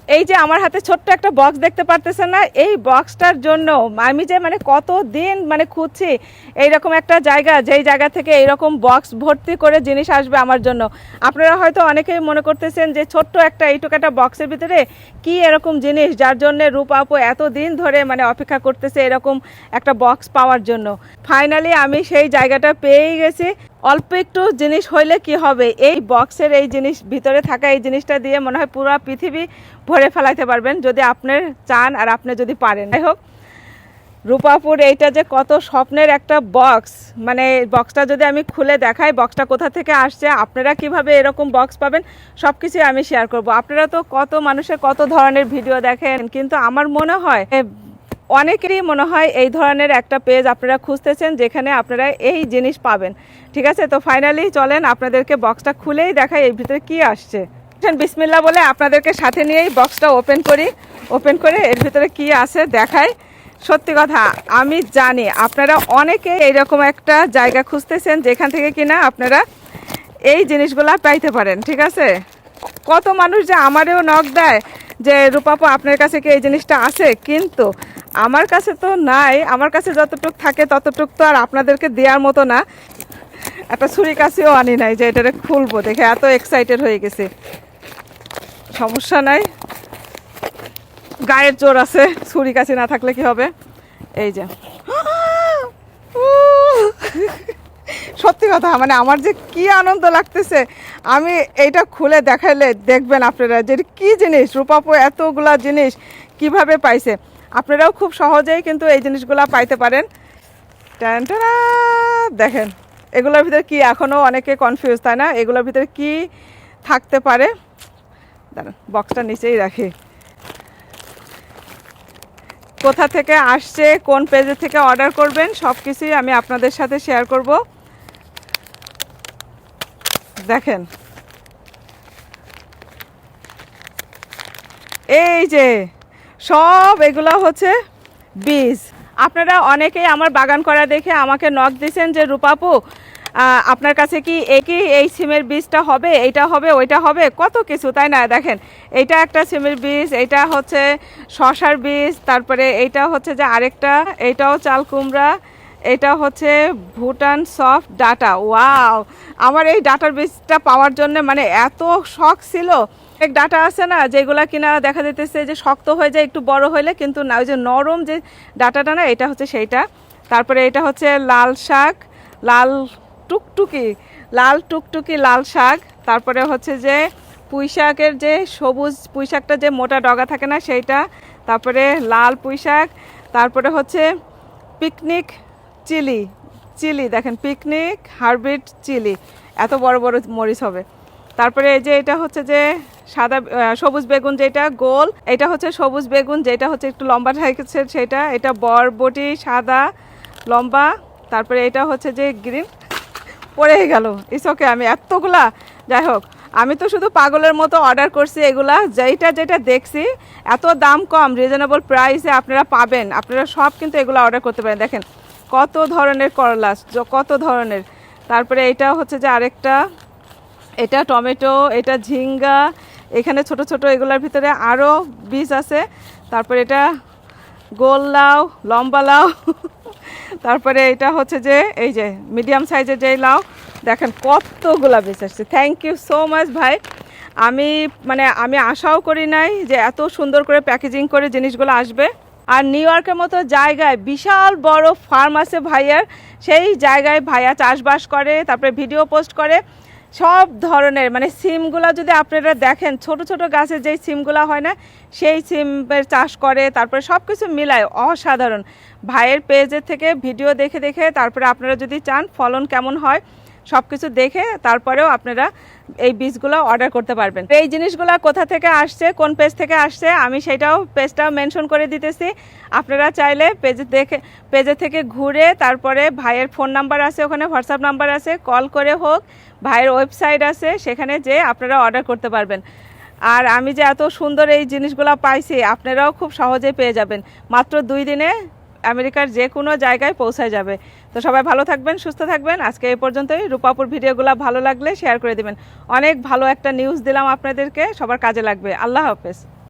এই যে আমার হাতে ছোট্ট একটা বক্স দেখতে পারতেছেন না, এই বক্সটার জন্য আমি যে মানে কত দিন মানে খুঁজছি এইরকম একটা জায়গা, যেই জায়গা থেকে এইরকম বক্স ভর্তি করে জিনিস আসবে আমার জন্য। আপনারা হয়তো অনেকেই মনে করতেছেন যে ছোট্ট একটা এইটুকু একটা বক্সের ভিতরে কি এরকম জিনিস, যার জন্য রূপা আপু এত দিন ধরে মানে অপেক্ষা করতেছে এরকম একটা বক্স পাওয়ার জন্য। ফাইনালি আমি সেই জায়গাটা পেয়েই গেছি। অল্প একটু জিনিস হইলে কি হবে, এই বক্সের এই জিনিস ভিতরে থাকা এই জিনিসটা দিয়ে মনে হয় পুরো পৃথিবী ভরে ফেলাইতে পারবেন যদি আপনি চান আর আপনি যদি পারেন। যাই হোক, রূপাপুর এইটা যে কত স্বপ্নের একটা বক্স, মানে বক্সটা যদি আমি খুলে দেখাই বক্সটা কোথা থেকে আসছে, আপনারা কিভাবে এরকম বক্স পাবেন, সব কিছুই আমি শেয়ার করব। আপনারা তো কত মানুষের কত ধরনের ভিডিও দেখেন, কিন্তু আমার মনে হয় অনেকেরই মনে হয় এই ধরনের একটা পেজ আপনারা খুঁজতেছেন যেখানে আপনারা এই জিনিস পাবেন। ঠিক আছে, তো ফাইনালি চলেন আপনাদেরকে বক্সটা খুলেই দেখাই এর ভিতরে কি আসছে। বিসমিল্লাহ বলে আপনাদেরকে সাথে নিয়েই বক্সটা ওপেন করি, ওপেন করে এর ভিতরে কি আছে দেখাই। সত্যি কথা আমি জানি আপনারা অনেকে এইরকম একটা জায়গা খুঁজতেছেন যেখান থেকে কিনা আপনারা এই জিনিসগুলা পাইতে পারেন। ঠিক আছে, কত মানুষ যে আমারও নক দেয় যে রূপাপু আপনার কাছে কি এই জিনিসটা আছে, কিন্তু আমার কাছে তো নাই। আমার কাছে যতটুক থাকে ততটুক তো আর আপনাদেরকে দেওয়ার মতো না। একটা ছুরি কাছেও আনি নাই যে এটারে খুলবো, দেখে এত এক্সাইটেড হয়ে গেছে। সমস্যা নাই, গায়ের জোর আছে, ছুরি কাছে না থাকলে কি হবে। এই যে সত্যি কথা মানে আমার যে কি আনন্দ লাগতেছে, আমি এইটা খুলে দেখাইলে দেখবেন আপনারা যে কি জিনিস, রূপাপু এতগুলা জিনিস কিভাবে পাইছে। আপনারাও খুব সহজেই কিন্তু এই জিনিসগুলা পাইতে পারেন। দেখেন এগুলোর ভিতরে কি, এখনও অনেকে কনফিউজ, তাই না? এগুলোর ভিতরে কি থাকতে পারে, দাঁড়ান বক্সটা নিচেই রাখি। কোথা থেকে আসছে, কোন পেজে থেকে অর্ডার করবেন, সব কিছুই আমি আপনাদের সাথে শেয়ার করব। দেখেন এই যে সব এগুলো হচ্ছে বীজ। আপনারা অনেকেই আমার বাগান করা দেখে আমাকে নক দিয়েছেন যে রূপাপু আপনার কাছে কি এই সিমের বীজটা হবে, এইটা হবে, ওইটা হবে, কত কিছু, তাই না? দেখেন এইটা একটা সিমের বীজ, এইটা হচ্ছে শশার বীজ, তারপরে এইটা হচ্ছে যে আরেকটা, এইটাও চাল কুমড়া, এটা হচ্ছে ভুটান সফট ডাটা। ওয়াও, আমার এই ডাটার বীজটা পাওয়ার জন্য মানে এত শখ ছিল। এক ডাটা আছে না যেগুলা কিনা দেখা যেতেছে যে শক্ত হয়ে যায় একটু বড় হইলে, কিন্তু না, ওই যে নরম যে ডাটাটা না, এটা হচ্ছে সেইটা। তারপরে এটা হচ্ছে লাল শাক, লাল টুকটুকি লাল শাক। তারপরে হচ্ছে যে পুঁই শাকের যে সবুজ পুঁই শাকটা যে মোটা ডগা থাকে না সেইটা। তারপরে লাল পুঁই শাক। তারপরে হচ্ছে পিকনিক চিলি, দেখেন পিকনিক হারবিট চিলি, এত বড় বড় মরিচ হবে। তারপরে এই যে এটা হচ্ছে যে সাদা সবুজ বেগুন যেটা গোল, এটা হচ্ছে সবুজ বেগুন যেটা হচ্ছে একটু লম্বা থাকছে সেটা, এটা বরবটি সাদা লম্বা। তারপরে এটা হচ্ছে যে গ্রিন, পড়ে গেল, ইটস ওকে। আমি এতগুলা, যাই হোক আমি তো শুধু পাগলের মতো অর্ডার করছি এগুলা, যেটা দেখছি এত দাম কম, রিজনেবল প্রাইসে আপনারা পাবেন, আপনারা সব কিন্তু এগুলো অর্ডার করতে পারেন। দেখেন কত ধরনের করলা, কত ধরনের। তারপরে এটা হচ্ছে যে আরেকটা, এটা টমেটো, এটা ঝিঙ্গা, এখানে ছোট ছোট এগুলোর ভিতরে আরও বীজ আছে। তারপরে এটা গোল লাউ, লম্বা লাউ। তারপরে এটা হচ্ছে যে এই যে মিডিয়াম সাইজের যে লাউ, দেখেন কতগুলা বীজ আসছে। থ্যাংক ইউ সো মাচ ভাই। আমি আশাও করি নাই যে এত সুন্দর করে প্যাকেজিং করে জিনিসগুলো আসবে। আর নিউ ইয়র্কের মতো জায়গায় বিশাল বড় ফার্ম আছে ভাইয়ার, সেই জায়গায় ভাইয়া চাষবাস করে, তারপরে ভিডিও পোস্ট করে সব ধরনের। মানে সিমগুলা যদি আপনারা দেখেন, ছোট ছোট গাছের যেই সিমগুলা হয় না, সেই সিমের চাষ করে, তারপরে সব কিছু মিলায় অসাধারণ। ভাইয়ের পেজের থেকে ভিডিও দেখে দেখে তারপরে আপনারা যদি চান ফলন কেমন হয় সব কিছু দেখে তারপরেও আপনারা এই বীজগুলো অর্ডার করতে পারবেন। এই জিনিসগুলো কোথা থেকে আসছে, কোন পেজ থেকে আসছে, আমি সেটাও পেজটাও মেনশন করে দিতেছি। আপনারা চাইলে পেজে থেকে ঘুরে তারপরে ভাইয়ের ফোন নাম্বার আছে, ওখানে হোয়াটসঅ্যাপ নাম্বার আছে, কল করে হোক, ভাইয়ের ওয়েবসাইট আছে, সেখানে যেয়ে আপনারা অর্ডার করতে পারবেন। আর আমি যে এত সুন্দর এই জিনিসগুলো পাইছি, আপনারাও খুব সহজেই পেয়ে যাবেন। মাত্র 2 দিনে আমেরিকার যে কোনো জায়গায় পৌঁছায় যাবে। তো সবাই ভালো থাকবেন, সুস্থ থাকবেন। আজকে এই পর্যন্তই। রূপাপুর ভিডিওগুলো ভালো লাগলে শেয়ার করে দেবেন। অনেক ভালো একটা নিউজ দিলাম আপনাদেরকে, সবার কাজে লাগবে। আল্লাহ হাফেজ।